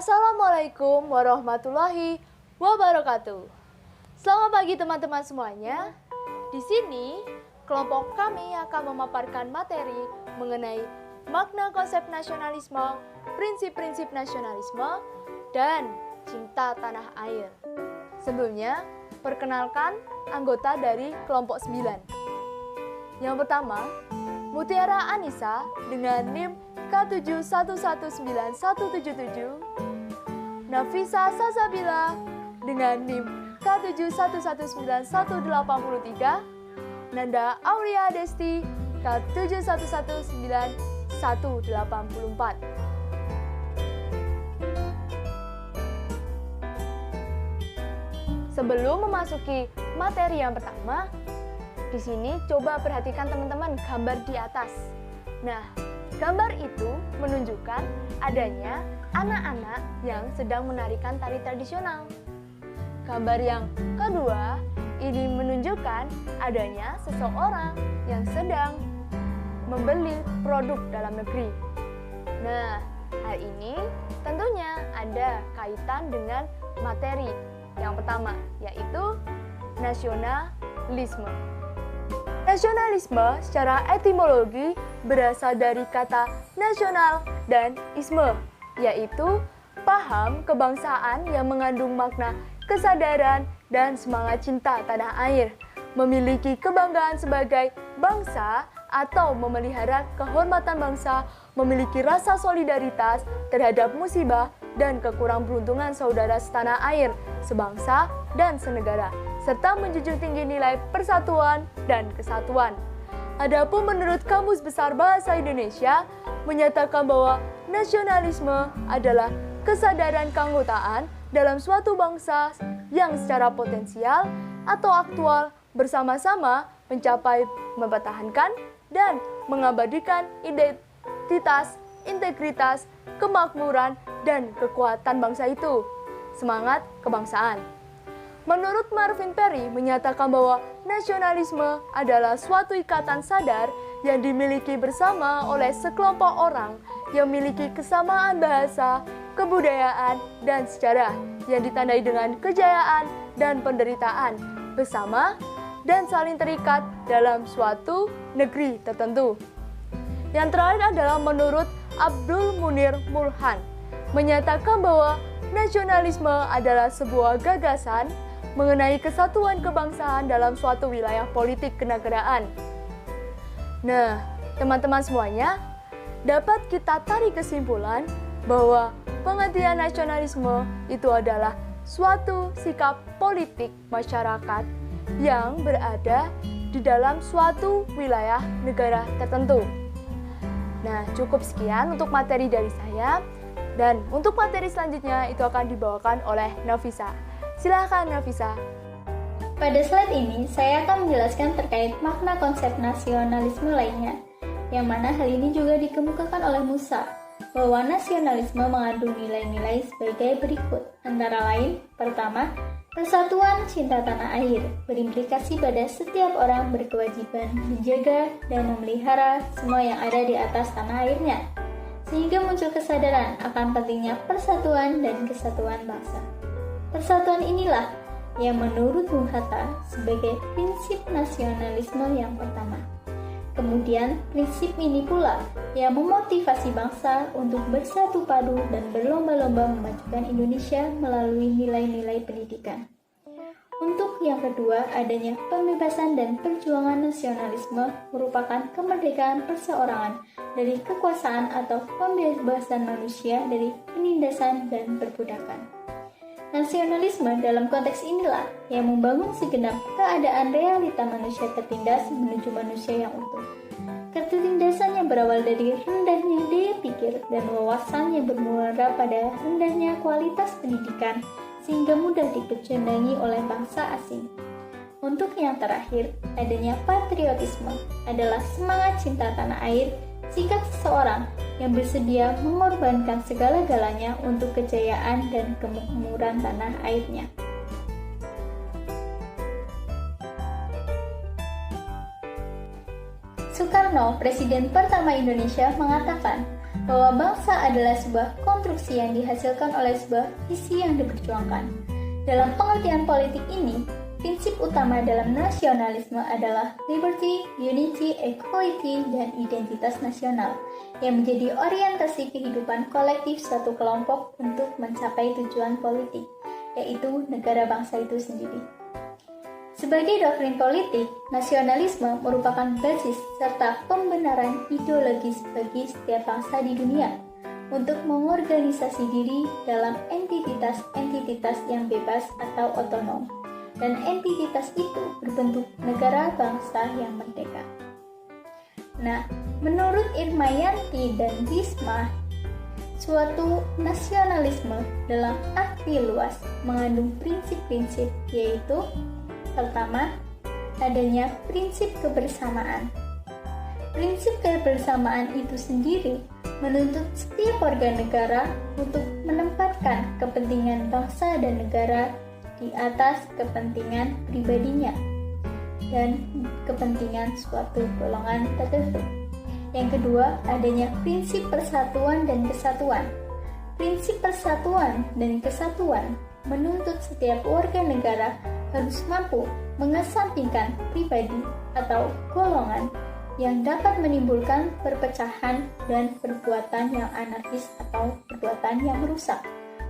Assalamualaikum warahmatullahi wabarakatuh. Selamat pagi teman-teman semuanya. Di sini, kelompok kami akan memaparkan materi mengenai makna konsep nasionalisme, prinsip-prinsip nasionalisme, dan cinta tanah air. Sebelumnya, perkenalkan anggota dari kelompok 9. Yang pertama, Mutiara Anissa dengan NIM K71191177, Nafisa Sasabila dengan NIM K71191183, Nanda Aulia Desti K71191184. Sebelum memasuki materi yang pertama, di sini coba perhatikan teman-teman gambar di atas. Nah, gambar itu menunjukkan adanya anak-anak yang sedang menarikan tari tradisional. Gambar yang kedua, ini menunjukkan adanya seseorang yang sedang membeli produk dalam negeri. Nah, hal ini tentunya ada kaitan dengan materi yang pertama, yaitu nasionalisme. Nasionalisme secara etimologi berasal dari kata nasional dan isme, yaitu paham kebangsaan yang mengandung makna kesadaran dan semangat cinta tanah air, memiliki kebanggaan sebagai bangsa atau memelihara kehormatan bangsa, memiliki rasa solidaritas terhadap musibah dan kekurangberuntungan saudara setanah air, sebangsa dan senegara, serta menjunjung tinggi nilai persatuan dan kesatuan. Adapun menurut Kamus Besar Bahasa Indonesia menyatakan bahwa nasionalisme adalah kesadaran keanggotaan dalam suatu bangsa yang secara potensial atau aktual bersama-sama mencapai mempertahankan dan mengabadikan identitas, integritas, kemakmuran, dan kekuatan bangsa itu. Semangat kebangsaan. Menurut Marvin Perry menyatakan bahwa nasionalisme adalah suatu ikatan sadar yang dimiliki bersama oleh sekelompok orang yang memiliki kesamaan bahasa, kebudayaan, dan sejarah yang ditandai dengan kejayaan dan penderitaan bersama dan saling terikat dalam suatu negeri tertentu. Yang terakhir adalah menurut Abdul Munir Mulhan menyatakan bahwa nasionalisme adalah sebuah gagasan mengenai kesatuan kebangsaan dalam suatu wilayah politik kenegaraan. Nah, teman-teman semuanya, dapat kita tarik kesimpulan bahwa pengertian nasionalisme itu adalah suatu sikap politik masyarakat yang berada di dalam suatu wilayah negara tertentu. Nah, cukup sekian untuk materi dari saya, dan untuk materi selanjutnya itu akan dibawakan oleh Nafisa. Silakan Nafisa. Pada slide ini, saya akan menjelaskan terkait makna konsep nasionalisme lainnya, yang mana hal ini juga dikemukakan oleh Musa, bahwa nasionalisme mengandung nilai-nilai sebagai berikut, antara lain, pertama, persatuan cinta tanah air, berimplikasi pada setiap orang berkewajiban menjaga dan memelihara semua yang ada di atas tanah airnya, sehingga muncul kesadaran akan pentingnya persatuan dan kesatuan bangsa. Persatuan inilah yang menurut Bung Hatta sebagai prinsip nasionalisme yang pertama. Kemudian, prinsip ini pula yang memotivasi bangsa untuk bersatu padu dan berlomba-lomba memajukan Indonesia melalui nilai-nilai pendidikan. Untuk yang kedua, adanya pembebasan dan perjuangan nasionalisme merupakan kemerdekaan perseorangan dari kekuasaan atau pembebasan manusia dari penindasan dan perbudakan. Nasionalisme dalam konteks inilah yang membangun segenap keadaan realita manusia tertindas menuju manusia yang utuh. Ketertindasan yang berawal dari rendahnya daya pikir dan wawasan yang bermuara pada rendahnya kualitas pendidikan sehingga mudah dipecundangi oleh bangsa asing. Untuk yang terakhir, adanya patriotisme adalah semangat cinta tanah air, sikap seseorang yang bersedia mengorbankan segala-galanya untuk kejayaan dan kemakmuran tanah airnya. Soekarno, Presiden pertama Indonesia, mengatakan, bahwa bangsa adalah sebuah konstruksi yang dihasilkan oleh sebuah visi yang diperjuangkan. Dalam pengertian politik ini, prinsip utama dalam nasionalisme adalah liberty, unity, equality, dan identitas nasional yang menjadi orientasi kehidupan kolektif suatu kelompok untuk mencapai tujuan politik, yaitu negara bangsa itu sendiri. Sebagai doktrin politik, nasionalisme merupakan basis serta pembenaran ideologis bagi setiap bangsa di dunia untuk mengorganisasi diri dalam entitas-entitas yang bebas atau otonom, dan entitas itu berbentuk negara bangsa yang merdeka. Nah, menurut Irmayanti dan Risma, suatu nasionalisme dalam arti luas mengandung prinsip-prinsip, yaitu pertama, adanya prinsip kebersamaan. Prinsip kebersamaan itu sendiri menuntut setiap warga negara untuk menempatkan kepentingan bangsa dan negara di atas kepentingan pribadinya dan kepentingan suatu golongan tertentu. Yang kedua, adanya prinsip persatuan dan kesatuan. Prinsip persatuan dan kesatuan menuntut setiap warga negara harus mampu mengesampingkan pribadi atau golongan yang dapat menimbulkan perpecahan dan perbuatan yang anarkis atau perbuatan yang merusak.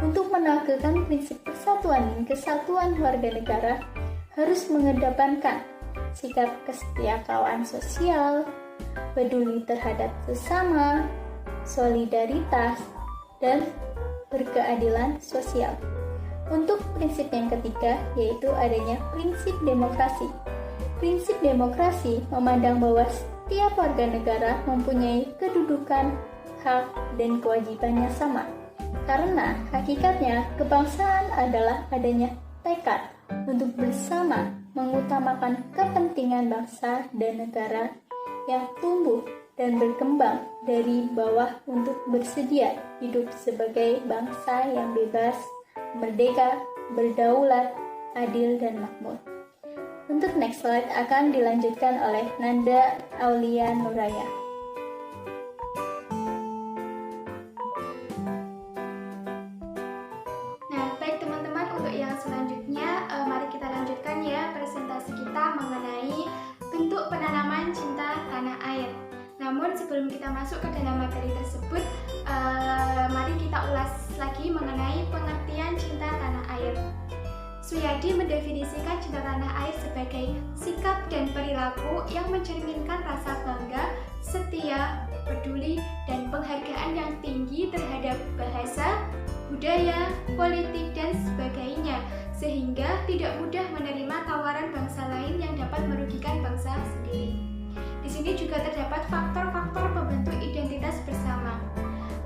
Untuk menegakkan prinsip persatuan dan kesatuan warga negara harus mengedepankan sikap kesetiakawan sosial, peduli terhadap sesama, solidaritas, dan berkeadilan sosial. Untuk prinsip yang ketiga, yaitu adanya prinsip demokrasi. Prinsip demokrasi memandang bahwa setiap warga negara mempunyai kedudukan, hak, dan kewajiban yang sama. Karena hakikatnya kebangsaan adalah adanya tekad untuk bersama mengutamakan kepentingan bangsa dan negara yang tumbuh dan berkembang dari bawah untuk bersedia hidup sebagai bangsa yang bebas, merdeka, berdaulat, adil, dan makmur. Untuk next slide akan dilanjutkan oleh Nanda Aulia Nuraya. Nah, baik teman-teman, untuk yang selanjutnya, mari kita lanjutkan ya presentasi kita mengenai bentuk penanaman cinta tanah air. Namun sebelum kita masuk ke dalam materi tersebut, mari kita ulas lagi mengenai pengertian cinta tanah air. Suyadi mendefinisikan cinta tanah air sebagai sikap dan perilaku yang mencerminkan rasa bangga, setia, peduli, dan penghargaan yang tinggi terhadap bahasa, budaya, politik, dan sebagainya, sehingga tidak mudah menerima tawaran bangsa lain yang dapat merugikan bangsa sendiri. Di sini juga terdapat faktor-faktor pembentuk identitas bersama.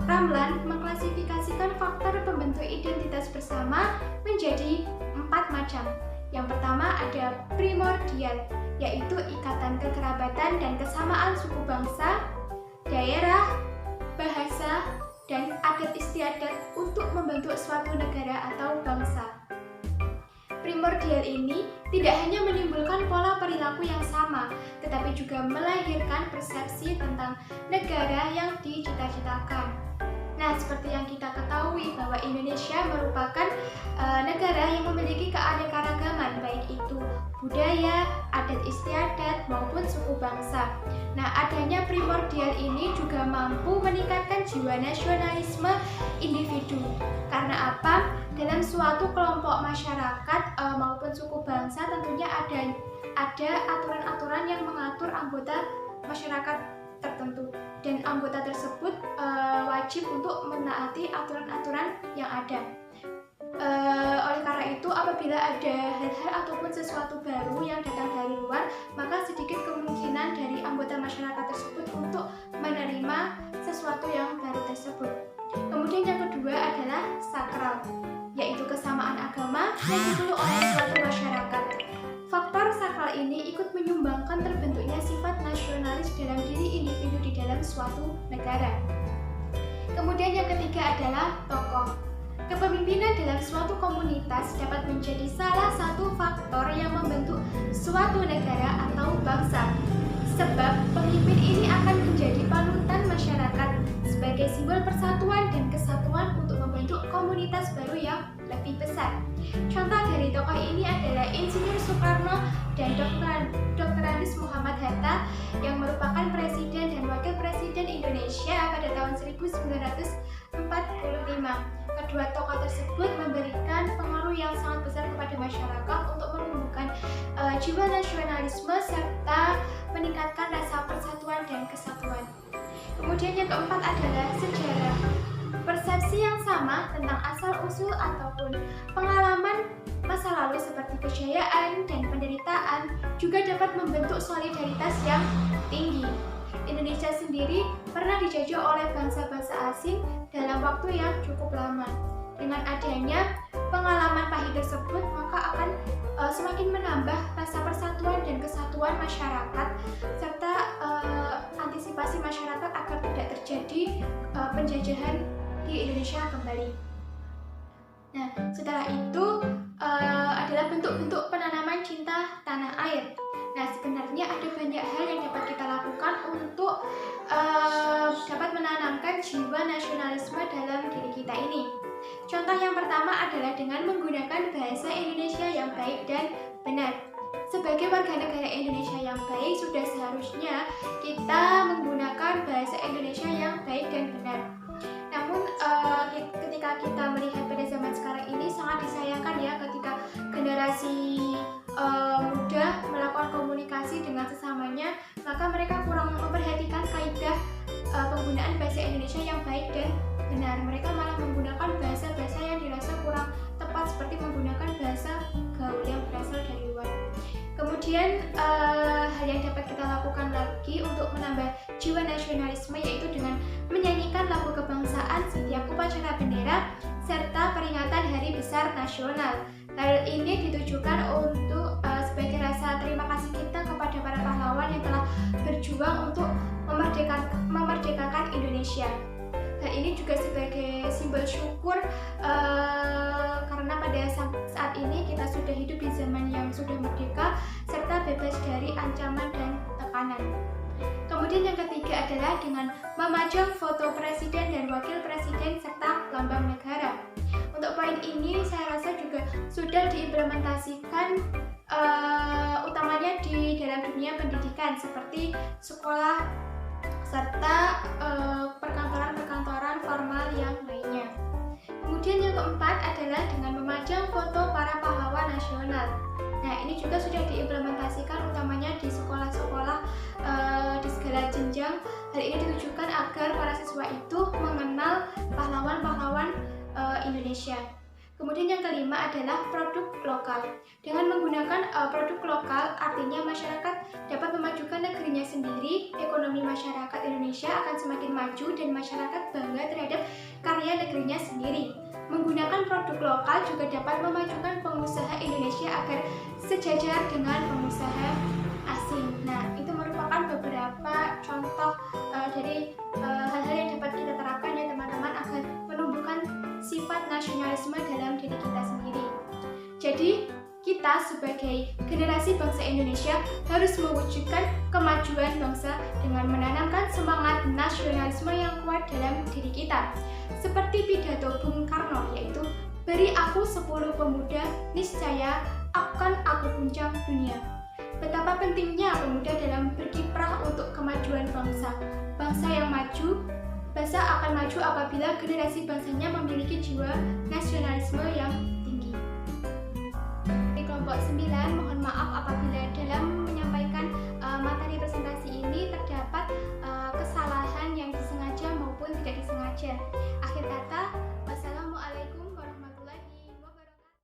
Ramlan mengklasifikasikan faktor pembentuk identitas bersama menjadi 4 macam. Yang pertama ada primordial, yaitu ikatan kekerabatan dan kesamaan suku bangsa, daerah, bahasa, dan adat istiadat untuk membentuk suatu negara atau bangsa. Primordial ini tidak hanya menimbulkan pola perilaku yang sama, tetapi juga melahirkan persepsi tentang negara yang dicita-citakan. Nah, seperti yang kita ketahui bahwa Indonesia merupakan negara yang memiliki keanekaragaman, baik itu budaya, adat istiadat, maupun suku bangsa. Nah, adanya primordial ini juga mampu meningkatkan jiwa nasionalisme individu. Karena apa? Dalam suatu kelompok masyarakat maupun suku bangsa tentunya ada aturan-aturan yang mengatur anggota masyarakat tertentu, dan anggota tersebut wajib untuk menaati aturan-aturan yang ada. Oleh karena itu, apabila ada hal-hal ataupun sesuatu baru yang datang dari luar, maka sedikit kemungkinan dari anggota masyarakat tersebut untuk menerima sesuatu yang baru tersebut. Kemudian yang kedua adalah sakral, yaitu kesamaan agama yang dipeluk oleh suatu masyarakat. Faktor sakral ini ikut menyumbangkan terbentuknya sifat nasionalis dalam diri individu di dalam suatu negara. Kemudian yang ketiga adalah tokoh. Kepemimpinan dalam suatu komunitas dapat menjadi salah satu faktor yang membentuk suatu negara atau bangsa. Sebab pemimpin ini akan menjadi panutan masyarakat sebagai simbol persatuan dan kesatuan untuk membentuk komunitas baru yang lebih besar. Contoh dari tokoh ini adalah Insinyur Soekarno dan Dr. Andes Muhammad Hatta yang merupakan Presiden dan Wakil Presiden Indonesia pada tahun 1945. Kedua tokoh tersebut memberikan pengaruh yang sangat besar kepada masyarakat untuk menumbuhkan jiwa nasionalisme serta meningkatkan rasa persatuan dan kesatuan. Kemudian yang keempat adalah sejarah. Persepsi yang sama tentang asal-usul ataupun pengalaman masa lalu seperti kejayaan dan penderitaan juga dapat membentuk solidaritas yang tinggi. Indonesia sendiri pernah dijajah oleh bangsa-bangsa asing dalam waktu yang cukup lama. Dengan adanya pengalaman pahit tersebut, maka akan semakin menambah rasa persatuan dan kesatuan masyarakat serta antisipasi masyarakat agar tidak terjadi penjajahan di Indonesia kembali. Nah, setelah itu adalah bentuk-bentuk penanaman cinta tanah air. Nah, sebenarnya ada banyak hal yang dapat kita lakukan untuk dapat menanamkan jiwa nasionalisme dalam diri kita ini. Contoh yang pertama adalah dengan menggunakan bahasa Indonesia yang baik dan benar. Sebagai warga negara Indonesia yang baik, sudah seharusnya kita menggunakan bahasa Indonesia yang baik dan benar. Namun ketika kita melihat pada zaman sekarang ini sangat disayangkan ya ketika generasi muda melakukan komunikasi dengan sesamanya, maka mereka kurang memperhatikan kaidah penggunaan bahasa Indonesia yang baik dan benar. Mereka malah menggunakan bahasa-bahasa yang dirasa kurang tepat seperti menggunakan bahasa gaul yang berasal dari luar. Kemudian hal yang dapat kita lakukan lagi untuk menambah jiwa nasionalisme yaitu dengan menyanyikan lagu kebangsaan setiap upacara bendera serta peringatan Hari Besar Nasional. Hal ini ditujukan untuk sebagai rasa terima kasih kita kepada para pahlawan yang telah berjuang untuk memerdekakan Indonesia. Hal ini juga sebagai simbol syukur karena pada saat ini kita sudah hidup di zaman yang sudah merdeka serta bebas dari ancaman dan tekanan. Kemudian yang ketiga adalah dengan memajang foto presiden dan wakil presiden serta lambang negara. Untuk poin ini saya rasa juga sudah diimplementasikan utamanya di dalam dunia pendidikan seperti sekolah serta perkantoran-perkantoran formal yang lainnya. Kemudian yang keempat adalah dengan memajang foto para pahlawan nasional. Nah, ini juga sudah diimplementasikan utamanya di sekolah-sekolah di segala jenjang. Hal ini ditujukan agar para siswa itu mengenal pahlawan-pahlawan Indonesia. Kemudian yang kelima adalah produk lokal. Dengan menggunakan produk lokal, artinya masyarakat dapat memajukan negerinya sendiri, ekonomi masyarakat Indonesia akan semakin maju dan masyarakat bangga terhadap karya negerinya sendiri. Menggunakan produk lokal juga dapat memajukan pengusaha Indonesia agar sejajar dengan pengusaha asing. Nah, itu merupakan beberapa contoh dari hal-hal yang dapat kita terapkan ya teman-teman agar menumbuhkan sifat nasionalisme dalam diri kita sendiri. Jadi, kita sebagai generasi bangsa Indonesia harus mewujudkan kemajuan bangsa dengan menanamkan semangat nasionalisme yang kuat dalam diri kita. Seperti pidato Bung Karno yaitu, "Beri aku 10 pemuda, niscaya akan aku guncang dunia." Betapa pentingnya pemuda dalam berkiprah untuk kemajuan bangsa. Bangsa yang maju, bangsa akan maju apabila generasi bangsanya memiliki jiwa nasionalisme yang tinggi. Di kelompok 9, mohon maaf apabila dalam menyampaikan materi presentasi ini terdapat kesalahan yang disengaja maupun tidak disengaja. Akhir kata, wassalamualaikum